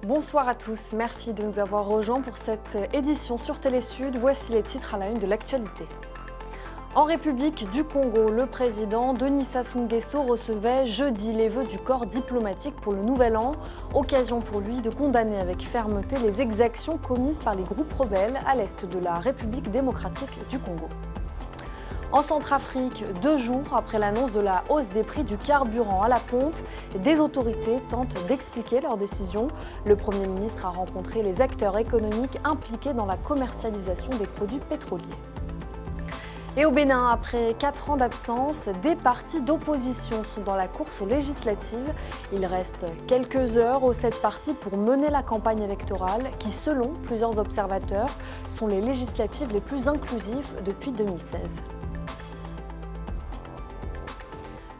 Bonsoir à tous, merci de nous avoir rejoints pour cette édition sur Télésud. Voici les titres à la une de l'actualité. En République du Congo, le président Denis Sassou Nguesso recevait jeudi les vœux du corps diplomatique pour le nouvel an. Occasion pour lui de condamner avec fermeté les exactions commises par les groupes rebelles à l'est de la République démocratique du Congo. En Centrafrique, 2 jours après l'annonce de la hausse des prix du carburant à la pompe, des autorités tentent d'expliquer leur décision. Le Premier ministre a rencontré les acteurs économiques impliqués dans la commercialisation des produits pétroliers. Et au Bénin, après 4 ans d'absence, des partis d'opposition sont dans la course aux législatives. Il reste quelques heures aux 7 partis pour mener la campagne électorale qui, selon plusieurs observateurs, sont les législatives les plus inclusives depuis 2016.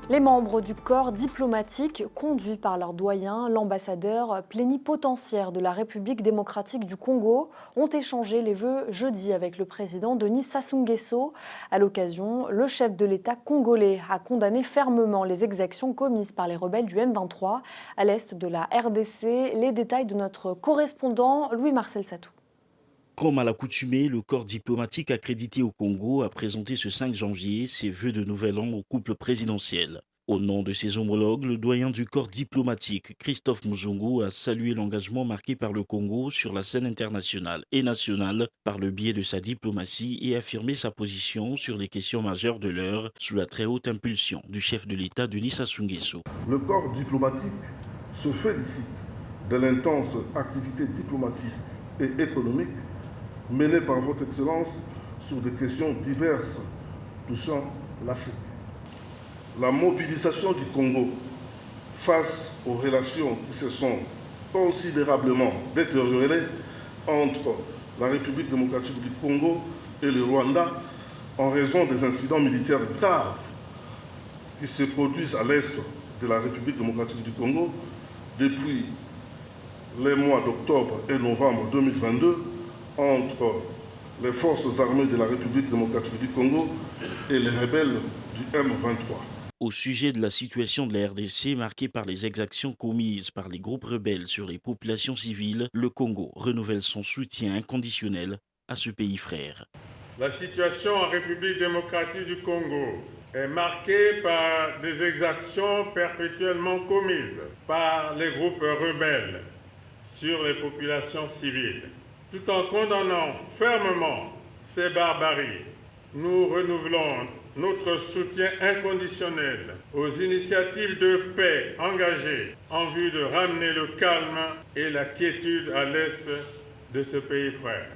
Les membres du corps diplomatique, conduits par leur doyen, l'ambassadeur plénipotentiaire de la République démocratique du Congo, ont échangé les vœux jeudi avec le président Denis Sassou Nguesso. À l'occasion, le chef de l'État congolais a condamné fermement les exactions commises par les rebelles du M23 à l'est de la RDC. Les détails de notre correspondant Louis-Marcel Satou. Comme à l'accoutumée, le corps diplomatique accrédité au Congo a présenté ce 5 janvier ses vœux de nouvel an au couple présidentiel. Au nom de ses homologues, le doyen du corps diplomatique, Christophe Muzungu, a salué l'engagement marqué par le Congo sur la scène internationale et nationale par le biais de sa diplomatie et affirmé sa position sur les questions majeures de l'heure sous la très haute impulsion du chef de l'État Denis Sassou Nguesso. Le corps diplomatique se félicite de l'intense activité diplomatique et économique menée par votre Excellence sur des questions diverses touchant l'Afrique. La mobilisation du Congo face aux relations qui se sont considérablement détériorées entre la République démocratique du Congo et le Rwanda en raison des incidents militaires graves qui se produisent à l'est de la République démocratique du Congo depuis les mois d'octobre et novembre 2022 entre les forces armées de la République démocratique du Congo et les rebelles du M23. Au sujet de la situation de la RDC marquée par les exactions commises par les groupes rebelles sur les populations civiles, le Congo renouvelle son soutien inconditionnel à ce pays frère. La situation en République démocratique du Congo est marquée par des exactions perpétuellement commises par les groupes rebelles sur les populations civiles. Tout en condamnant fermement ces barbaries, nous renouvelons notre soutien inconditionnel aux initiatives de paix engagées en vue de ramener le calme et la quiétude à l'est de ce pays frère.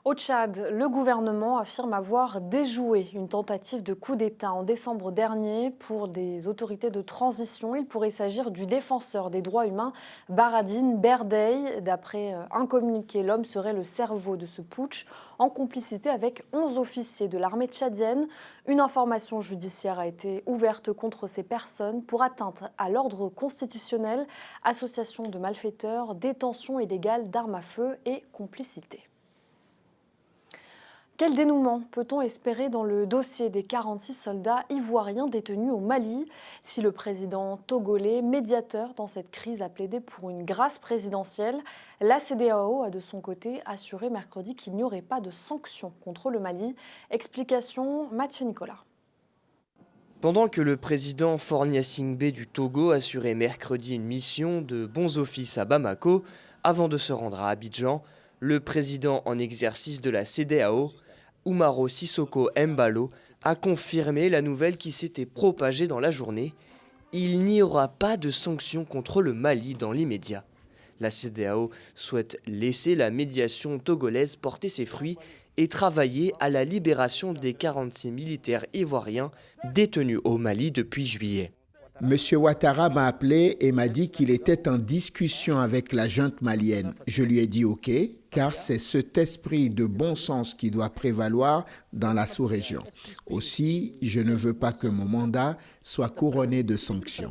Au Tchad, le gouvernement affirme avoir déjoué une tentative de coup d'État en décembre dernier pour des autorités de transition. Il pourrait s'agir du défenseur des droits humains Baradine Berdey. D'après un communiqué, l'homme serait le cerveau de ce putsch en complicité avec 11 officiers de l'armée tchadienne. Une information judiciaire a été ouverte contre ces personnes pour atteinte à l'ordre constitutionnel, association de malfaiteurs, détention illégale d'armes à feu et complicité. Quel dénouement peut-on espérer dans le dossier des 46 soldats ivoiriens détenus au Mali? Si le président togolais, médiateur dans cette crise, a plaidé pour une grâce présidentielle, la CEDEAO a de son côté assuré mercredi qu'il n'y aurait pas de sanctions contre le Mali. Explication, Mathieu Nicolas. Pendant que le président Faure Gnassingbé du Togo assurait mercredi une mission de bons offices à Bamako, avant de se rendre à Abidjan, le président en exercice de la CEDEAO, Umaro Sissoko Embalo, a confirmé la nouvelle qui s'était propagée dans la journée. Il n'y aura pas de sanctions contre le Mali dans l'immédiat. La CEDEAO souhaite laisser la médiation togolaise porter ses fruits et travailler à la libération des 46 militaires ivoiriens détenus au Mali depuis juillet. Monsieur Ouattara m'a appelé et m'a dit qu'il était en discussion avec la junte malienne. Je lui ai dit OK, car c'est cet esprit de bon sens qui doit prévaloir dans la sous-région. Aussi, je ne veux pas que mon mandat soit couronné de sanctions.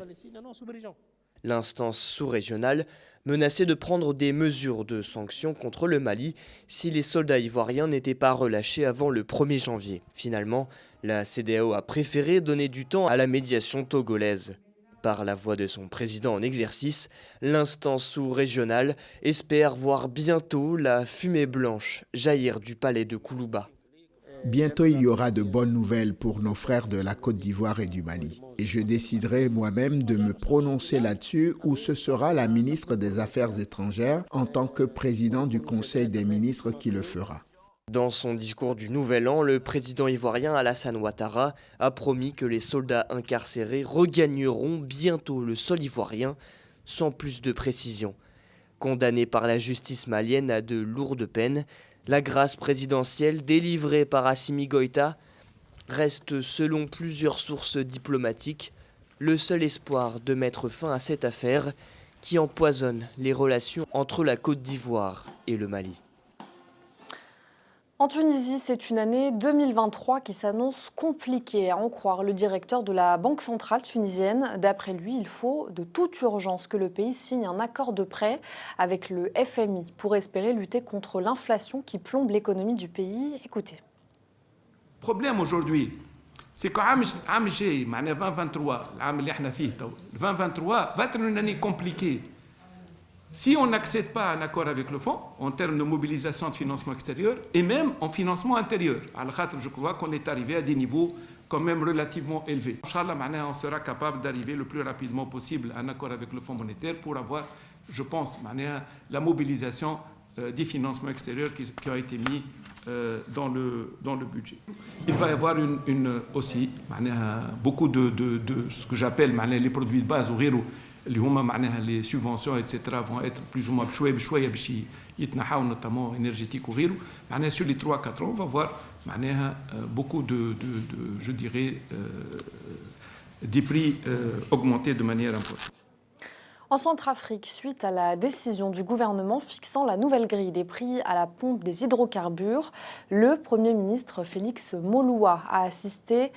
L'instance sous-régionale menaçait de prendre des mesures de sanctions contre le Mali si les soldats ivoiriens n'étaient pas relâchés avant le 1er janvier. Finalement, la CEDEAO a préféré donner du temps à la médiation togolaise. Par la voix de son président en exercice, l'instance sous-régionale espère voir bientôt la fumée blanche jaillir du palais de Koulouba. Bientôt, il y aura de bonnes nouvelles pour nos frères de la Côte d'Ivoire et du Mali. Et je déciderai moi-même de me prononcer là-dessus, ou ce sera la ministre des Affaires étrangères en tant que président du Conseil des ministres qui le fera. Dans son discours du Nouvel An, le président ivoirien Alassane Ouattara a promis que les soldats incarcérés regagneront bientôt le sol ivoirien, sans plus de précision. Condamné par la justice malienne à de lourdes peines, la grâce présidentielle délivrée par Assimi Goïta reste, selon plusieurs sources diplomatiques, le seul espoir de mettre fin à cette affaire qui empoisonne les relations entre la Côte d'Ivoire et le Mali. En Tunisie, c'est une année 2023 qui s'annonce compliquée, à en croire le directeur de la Banque centrale tunisienne. D'après lui, il faut de toute urgence que le pays signe un accord de prêt avec le FMI pour espérer lutter contre l'inflation qui plombe l'économie du pays. Écoutez. Le problème aujourd'hui, c'est qu'en 2023, 2023 va être une année compliquée. Si on n'accède pas à un accord avec le fonds, en termes de mobilisation de financement extérieur, et même en financement intérieur, je crois qu'on est arrivé à des niveaux quand même relativement élevés. Inch'Allah, on sera capable d'arriver le plus rapidement possible à un accord avec le Fonds monétaire pour avoir, je pense, la mobilisation des financements extérieurs qui ont été mis dans le budget. Il va y avoir aussi beaucoup de ce que j'appelle les produits de base ou les subventions, etc. vont être plus ou moins notamment énergétiques ou sur les 3-4 ans, on va voir beaucoup je dirais, des prix augmenter de manière importante. En Centrafrique, suite à la décision du gouvernement fixant la nouvelle grille des prix à la pompe des hydrocarbures, le Premier ministre Félix Moloua a assisté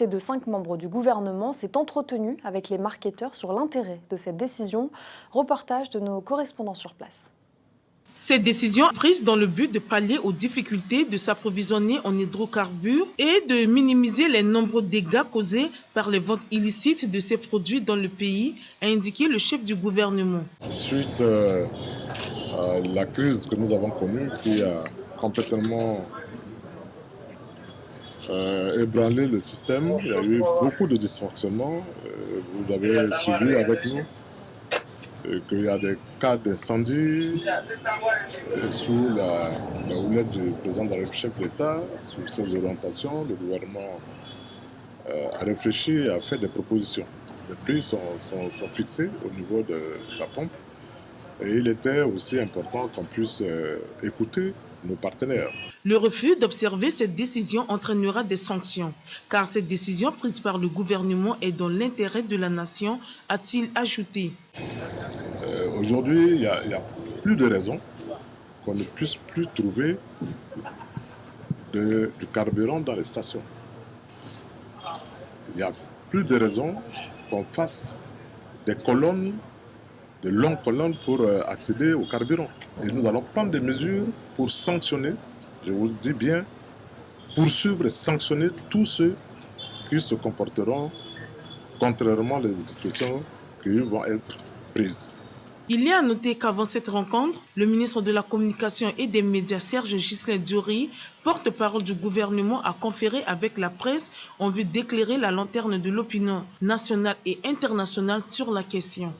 de 5 membres du gouvernement, s'est entretenu avec les marketeurs sur l'intérêt de cette décision. Reportage de nos correspondants sur place. Cette décision prise dans le but de pallier aux difficultés de s'approvisionner en hydrocarbures et de minimiser les nombreux dégâts causés par les ventes illicites de ces produits dans le pays, a indiqué le chef du gouvernement. Suite à la crise que nous avons connue qui a complètement ébranlé le système, il y a eu beaucoup de dysfonctionnements. Vous avez suivi avec nous qu'il y a des cas d'incendie sous la houlette du président de la République, chef de l'État. Sur ces orientations, le gouvernement a réfléchi et a fait des propositions. Les prix sont fixés au niveau de la pompe. Et il était aussi important qu'on puisse écouter nos partenaires. Le refus d'observer cette décision entraînera des sanctions, car cette décision prise par le gouvernement est dans l'intérêt de la nation, a-t-il ajouté. Aujourd'hui, il n'y a plus de raison qu'on ne puisse plus trouver du carburant dans les stations. Il n'y a plus de raison qu'on fasse des longues colonnes pour accéder au carburant. Et nous allons prendre des mesures pour sanctionner, je vous dis bien, poursuivre et sanctionner tous ceux qui se comporteront contrairement aux dispositions qui vont être prises. Il y a à noter qu'avant cette rencontre, le ministre de la Communication et des Médias, Serge Ghislain Diori, porte-parole du gouvernement, a conféré avec la presse en vue d'éclairer la lanterne de l'opinion nationale et internationale sur la question.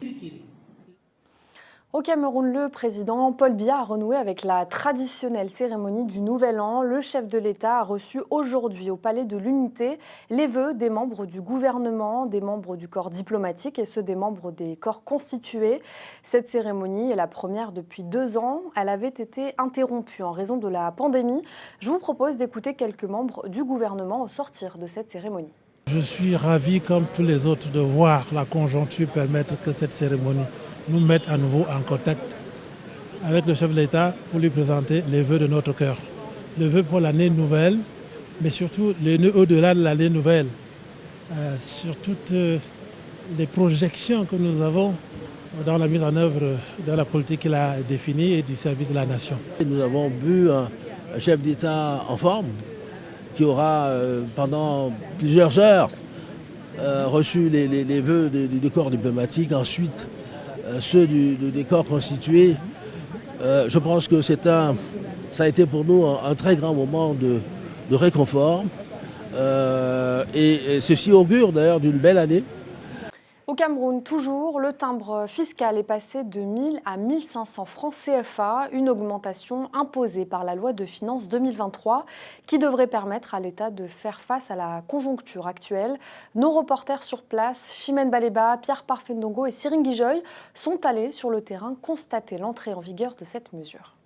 Au Cameroun, le président Paul Biya a renoué avec la traditionnelle cérémonie du Nouvel An. Le chef de l'État a reçu aujourd'hui au Palais de l'Unité les vœux des membres du gouvernement, des membres du corps diplomatique et ceux des membres des corps constitués. Cette cérémonie est la première depuis 2 ans. Elle avait été interrompue en raison de la pandémie. Je vous propose d'écouter quelques membres du gouvernement au sortir de cette cérémonie. Je suis ravi, comme tous les autres, de voir la conjoncture permettre que cette cérémonie nous mette à nouveau en contact avec le chef de l'État pour lui présenter les vœux de notre cœur. Les vœux pour l'année nouvelle, mais surtout les vœux au-delà de l'année nouvelle, sur toutes les projections que nous avons dans la mise en œuvre de la politique qu'il a définie et du service de la nation. Nous avons vu un chef d'État en forme qui aura pendant plusieurs heures reçu les vœux du corps diplomatique, ensuite ceux des corps constitués. Je pense que ça a été pour nous un très grand moment de réconfort. Et ceci augure d'ailleurs d'une belle année. Au Cameroun, toujours, le timbre fiscal est passé de 1000 à 1500 francs CFA, une augmentation imposée par la loi de finances 2023 qui devrait permettre à l'État de faire face à la conjoncture actuelle. Nos reporters sur place, Chimène Baleba, Pierre Parfendongo et Cyril Guijoy, sont allés sur le terrain constater l'entrée en vigueur de cette mesure.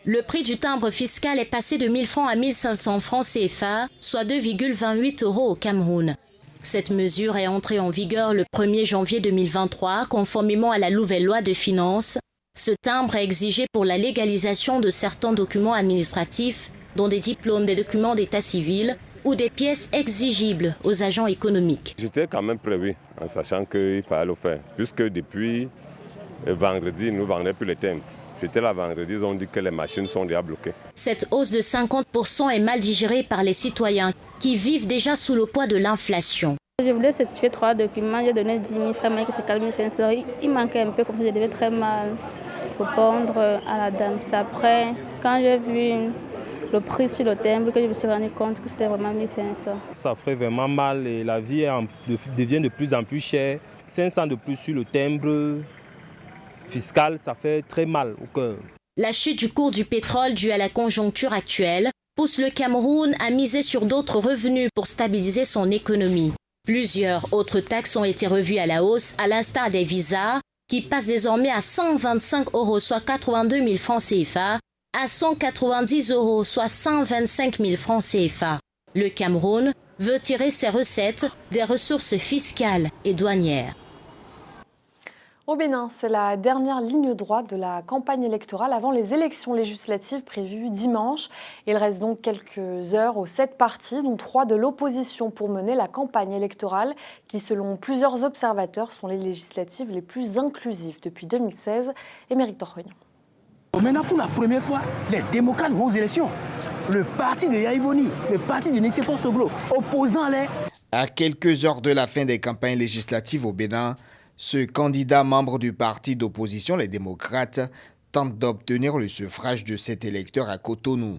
Le prix du timbre fiscal est passé de 1000 francs à 1500 francs CFA, soit 2,28 € au Cameroun. Cette mesure est entrée en vigueur le 1er janvier 2023, conformément à la nouvelle loi de finances. Ce timbre est exigé pour la légalisation de certains documents administratifs, dont des diplômes, des documents d'état civil ou des pièces exigibles aux agents économiques. J'étais quand même prévu, en sachant qu'il fallait le faire, puisque depuis vendredi, nous ne vendions plus les timbres. J'étais là vendredi, ils ont dit que les machines sont déjà bloquées. Cette hausse de 50% est mal digérée par les citoyens qui vivent déjà sous le poids de l'inflation. Je voulais certifier 3 documents, j'ai donné 10 000 francs, que c'est 4 500. Il manquait un peu, comme ça, je devais très mal répondre à la dame. C'est après, quand j'ai vu le prix sur le timbre, que je me suis rendu compte que c'était vraiment 1500. Ça ferait vraiment mal et la vie devient de plus en plus chère. 500 de plus sur le timbre fiscal, ça fait très mal au cœur. La chute du cours du pétrole due à la conjoncture actuelle pousse le Cameroun à miser sur d'autres revenus pour stabiliser son économie. Plusieurs autres taxes ont été revues à la hausse, à l'instar des visas, qui passent désormais à 125 €, soit 82 000 francs CFA, à 190 €, soit 125 000 francs CFA. Le Cameroun veut tirer ses recettes des ressources fiscales et douanières. Au Bénin, c'est la dernière ligne droite de la campagne électorale avant les élections législatives prévues dimanche. Il reste donc quelques heures aux 7 partis, dont 3 de l'opposition, pour mener la campagne électorale qui, selon plusieurs observateurs, sont les législatives les plus inclusives depuis 2016. Émeric Torrognon. Maintenant, pour la première fois, les démocrates vont aux élections. Le parti de Yaïboni, le parti de Nicéphore Soglo, opposant les... À quelques heures de la fin des campagnes législatives au Bénin, ce candidat membre du parti d'opposition, les démocrates, tente d'obtenir le suffrage de cet électeur à Cotonou.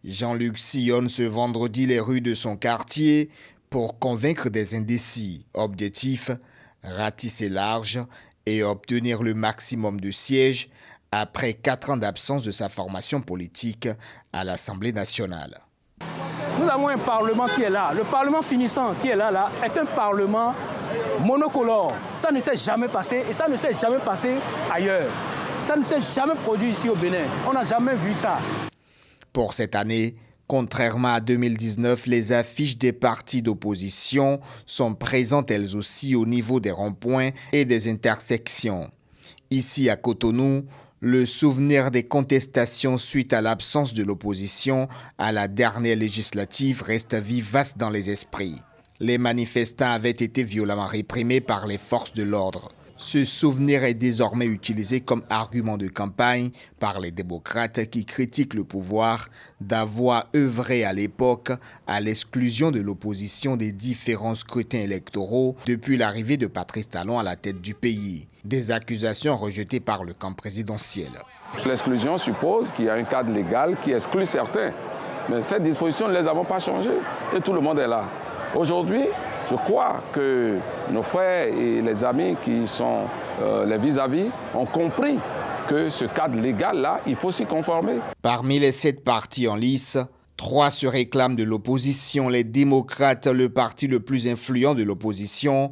Jean-Luc sillonne ce vendredi les rues de son quartier pour convaincre des indécis. Objectif, ratisser large et obtenir le maximum de sièges après 4 ans d'absence de sa formation politique à l'Assemblée nationale. Nous avons un parlement qui est là. Le parlement finissant qui est là est un parlement monocolore. Ça ne s'est jamais passé et ça ne s'est jamais passé ailleurs. Ça ne s'est jamais produit ici au Bénin. On n'a jamais vu ça. Pour cette année, contrairement à 2019, les affiches des partis d'opposition sont présentes elles aussi au niveau des ronds-points et des intersections. Ici à Cotonou, le souvenir des contestations suite à l'absence de l'opposition à la dernière législative reste vivace dans les esprits. Les manifestants avaient été violemment réprimés par les forces de l'ordre. Ce souvenir est désormais utilisé comme argument de campagne par les démocrates qui critiquent le pouvoir d'avoir œuvré à l'époque à l'exclusion de l'opposition des différents scrutins électoraux depuis l'arrivée de Patrice Talon à la tête du pays. Des accusations rejetées par le camp présidentiel. L'exclusion suppose qu'il y a un cadre légal qui exclut certains. Mais cette disposition, nous ne les avons pas changées et tout le monde est là. Aujourd'hui, je crois que nos frères et les amis qui sont les vis-à-vis ont compris que ce cadre légal-là, il faut s'y conformer. Parmi les 7 partis en lice, 3 se réclament de l'opposition. Les démocrates, le parti le plus influent de l'opposition,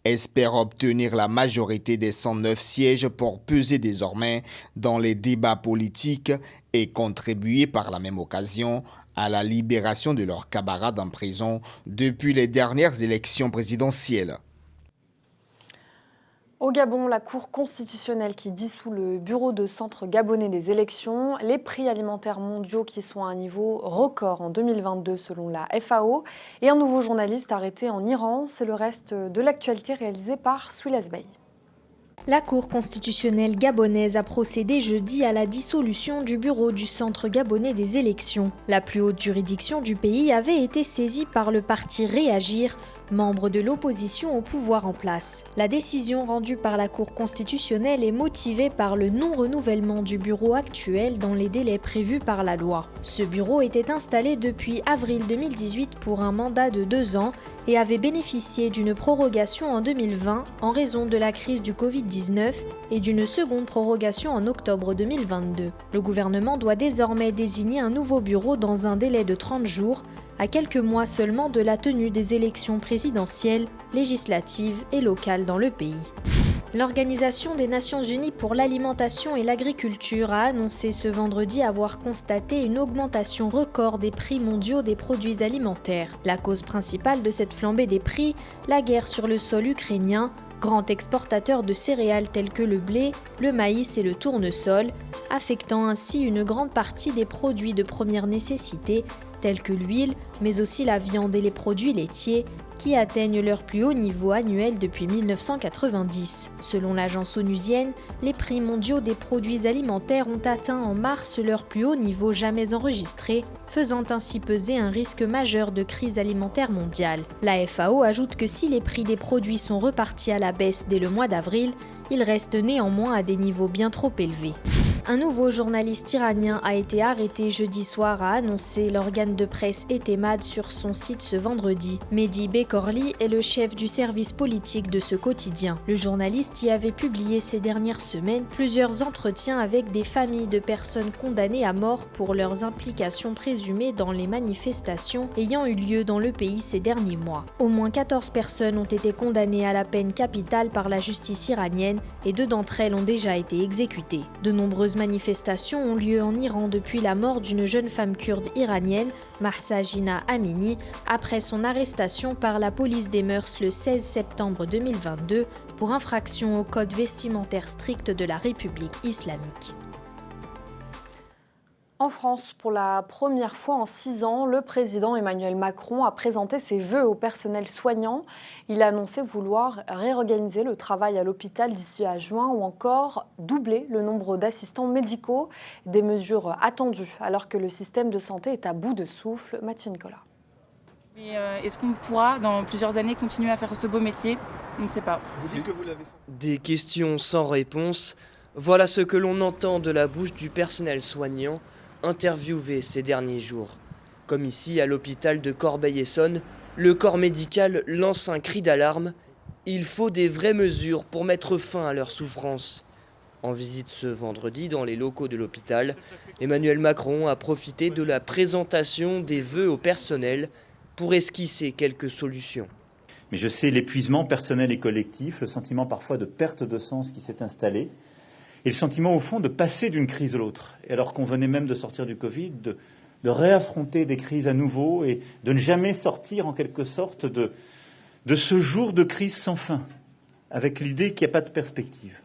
espèrent obtenir la majorité des 109 sièges pour peser désormais dans les débats politiques et contribuer par la même occasion à la libération de leurs camarades en prison depuis les dernières élections présidentielles. Au Gabon, la Cour constitutionnelle qui dissout le bureau de centre gabonais des élections, les prix alimentaires mondiaux qui sont à un niveau record en 2022 selon la FAO et un nouveau journaliste arrêté en Iran. C'est le reste de l'actualité réalisée par Souilas Bey. La Cour constitutionnelle gabonaise a procédé jeudi à la dissolution du bureau du Centre gabonais des élections. La plus haute juridiction du pays avait été saisie par le parti Réagir, membre de l'opposition au pouvoir en place. La décision rendue par la Cour constitutionnelle est motivée par le non-renouvellement du bureau actuel dans les délais prévus par la loi. Ce bureau était installé depuis avril 2018 pour un mandat de 2 ans et avait bénéficié d'une prorogation en 2020 en raison de la crise du Covid-19 et d'une seconde prorogation en octobre 2022. Le gouvernement doit désormais désigner un nouveau bureau dans un délai de 30 jours, à quelques mois seulement de la tenue des élections présidentielles, législatives et locales dans le pays. L'Organisation des Nations Unies pour l'alimentation et l'agriculture a annoncé ce vendredi avoir constaté une augmentation record des prix mondiaux des produits alimentaires. La cause principale de cette flambée des prix, la guerre sur le sol ukrainien, grand exportateur de céréales telles que le blé, le maïs et le tournesol, affectant ainsi une grande partie des produits de première nécessité tels que l'huile, mais aussi la viande et les produits laitiers, qui atteignent leur plus haut niveau annuel depuis 1990. Selon l'agence onusienne, les prix mondiaux des produits alimentaires ont atteint en mars leur plus haut niveau jamais enregistré, faisant ainsi peser un risque majeur de crise alimentaire mondiale. La FAO ajoute que si les prix des produits sont repartis à la baisse dès le mois d'avril, ils restent néanmoins à des niveaux bien trop élevés. Un nouveau journaliste iranien a été arrêté jeudi soir, a annoncé l'organe de presse Etemad sur son site ce vendredi. Mehdi Bekorli est le chef du service politique de ce quotidien. Le journaliste y avait publié ces dernières semaines plusieurs entretiens avec des familles de personnes condamnées à mort pour leurs implications présumées dans les manifestations ayant eu lieu dans le pays ces derniers mois. Au moins 14 personnes ont été condamnées à la peine capitale par la justice iranienne et 2 d'entre elles ont déjà été exécutées. De nombreuses manifestations ont lieu en Iran depuis la mort d'une jeune femme kurde iranienne, Mahsa Jina Amini, après son arrestation par la police des mœurs le 16 septembre 2022 pour infraction au code vestimentaire strict de la République islamique. En France, pour la première fois en 6 ans, le président Emmanuel Macron a présenté ses vœux au personnel soignant. Il a annoncé vouloir réorganiser le travail à l'hôpital d'ici à juin ou encore doubler le nombre d'assistants médicaux. Des mesures attendues alors que le système de santé est à bout de souffle. Mathieu Nicolas. Mais est-ce qu'on pourra dans plusieurs années continuer à faire ce beau métier? On ne sait pas. Vous dites que vous l'avez. Des questions sans réponse. Voilà ce que l'on entend de la bouche du personnel soignant interviewé ces derniers jours. Comme ici à l'hôpital de Corbeil-Essonnes, le corps médical lance un cri d'alarme. Il faut des vraies mesures pour mettre fin à leur souffrance. En visite ce vendredi dans les locaux de l'hôpital, Emmanuel Macron a profité de la présentation des vœux au personnel pour esquisser quelques solutions. Mais je sais l'épuisement personnel et collectif, le sentiment parfois de perte de sens qui s'est installé, et le sentiment, au fond, de passer d'une crise à l'autre. Et alors qu'on venait même de sortir du Covid, de réaffronter des crises à nouveau et de ne jamais sortir, en quelque sorte, de ce jour de crise sans fin, avec l'idée qu'il n'y a pas de perspective.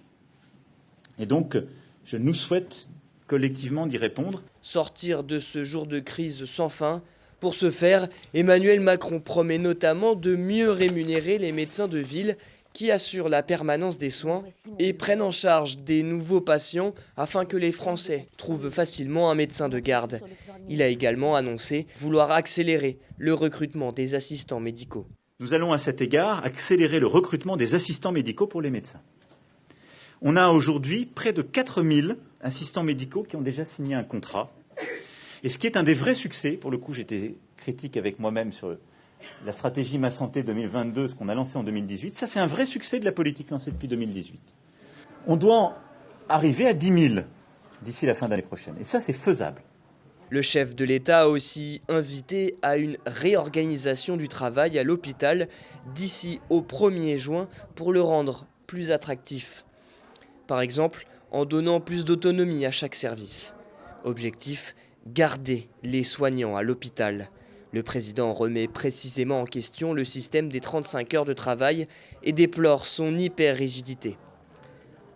Et donc, je nous souhaite collectivement d'y répondre. Sortir de ce jour de crise sans fin. Pour ce faire, Emmanuel Macron promet notamment de mieux rémunérer les médecins de ville qui assurent la permanence des soins et prennent en charge des nouveaux patients afin que les Français trouvent facilement un médecin de garde. Il a également annoncé vouloir accélérer le recrutement des assistants médicaux. Nous allons à cet égard accélérer le recrutement des assistants médicaux pour les médecins. On a aujourd'hui près de 4000 assistants médicaux qui ont déjà signé un contrat. Et ce qui est un des vrais succès, pour le coup j'étais critique avec moi-même sur la stratégie Ma Santé 2022, ce qu'on a lancé en 2018, ça c'est un vrai succès de la politique lancée depuis 2018. On doit arriver à 10 000 d'ici la fin d'année prochaine. Et ça c'est faisable. Le chef de l'État a aussi invité à une réorganisation du travail à l'hôpital d'ici au 1er juin pour le rendre plus attractif. Par exemple, en donnant plus d'autonomie à chaque service. Objectif, garder les soignants à l'hôpital. Le président remet précisément en question le système des 35 heures de travail et déplore son hyper-rigidité.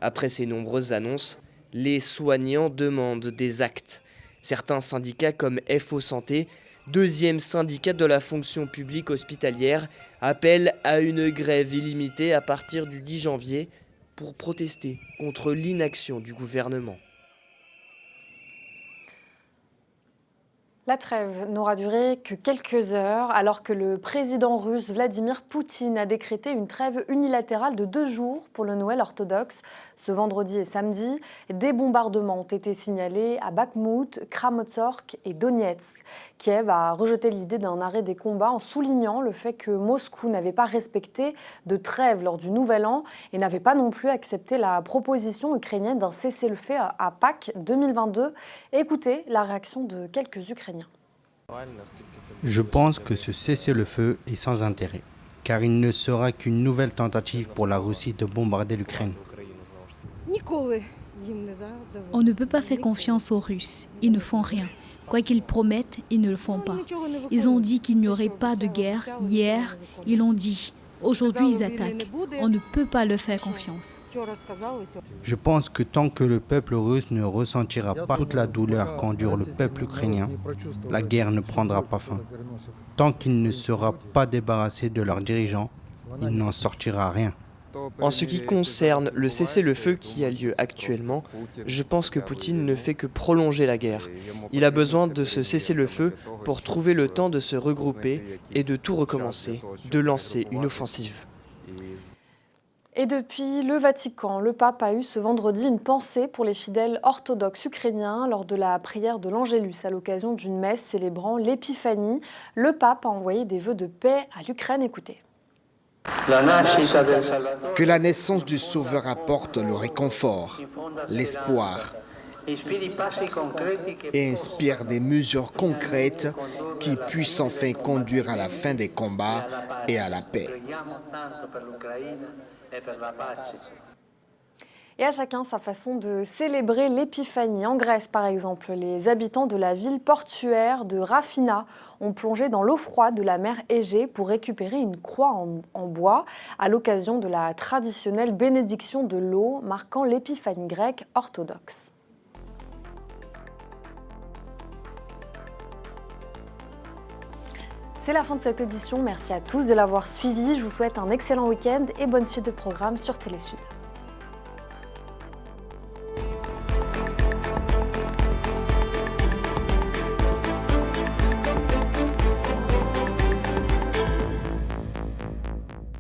Après ces nombreuses annonces, les soignants demandent des actes. Certains syndicats comme FO Santé, deuxième syndicat de la fonction publique hospitalière, appellent à une grève illimitée à partir du 10 janvier, pour protester contre l'inaction du gouvernement. La trêve n'aura duré que quelques heures alors que le président russe Vladimir Poutine a décrété une trêve unilatérale de 2 jours pour le Noël orthodoxe. Ce vendredi et samedi, des bombardements ont été signalés à Bakhmout, Kramatorsk et Donetsk. Kiev a rejeté l'idée d'un arrêt des combats en soulignant le fait que Moscou n'avait pas respecté de trêve lors du Nouvel An et n'avait pas non plus accepté la proposition ukrainienne d'un cessez-le-feu à Pâques 2022. Écoutez la réaction de quelques Ukrainiens. Je pense que ce cessez-le-feu est sans intérêt, car il ne sera qu'une nouvelle tentative pour la Russie de bombarder l'Ukraine. On ne peut pas faire confiance aux Russes. Ils ne font rien. Quoi qu'ils promettent, ils ne le font pas. Ils ont dit qu'il n'y aurait pas de guerre. Hier, ils l'ont dit. Aujourd'hui, ils attaquent. On ne peut pas leur faire confiance. Je pense que tant que le peuple russe ne ressentira pas toute la douleur qu'endure le peuple ukrainien, la guerre ne prendra pas fin. Tant qu'il ne sera pas débarrassé de leurs dirigeants, il n'en sortira rien. En ce qui concerne le cessez-le-feu qui a lieu actuellement, je pense que Poutine ne fait que prolonger la guerre. Il a besoin de ce cessez-le-feu pour trouver le temps de se regrouper et de tout recommencer, de lancer une offensive. Et depuis le Vatican, le pape a eu ce vendredi une pensée pour les fidèles orthodoxes ukrainiens lors de la prière de l'Angélus à l'occasion d'une messe célébrant l'Épiphanie. Le pape a envoyé des vœux de paix à l'Ukraine. Écoutez. Que la naissance du Sauveur apporte le réconfort, l'espoir et inspire des mesures concrètes qui puissent enfin conduire à la fin des combats et à la paix. Et à chacun sa façon de célébrer l'Épiphanie. En Grèce, par exemple, les habitants de la ville portuaire de Rafina ont plongé dans l'eau froide de la mer Égée pour récupérer une croix en bois à l'occasion de la traditionnelle bénédiction de l'eau marquant l'Épiphanie grecque orthodoxe. C'est la fin de cette édition. Merci à tous de l'avoir suivi. Je vous souhaite un excellent week-end et bonne suite de programmes sur Télé Sud.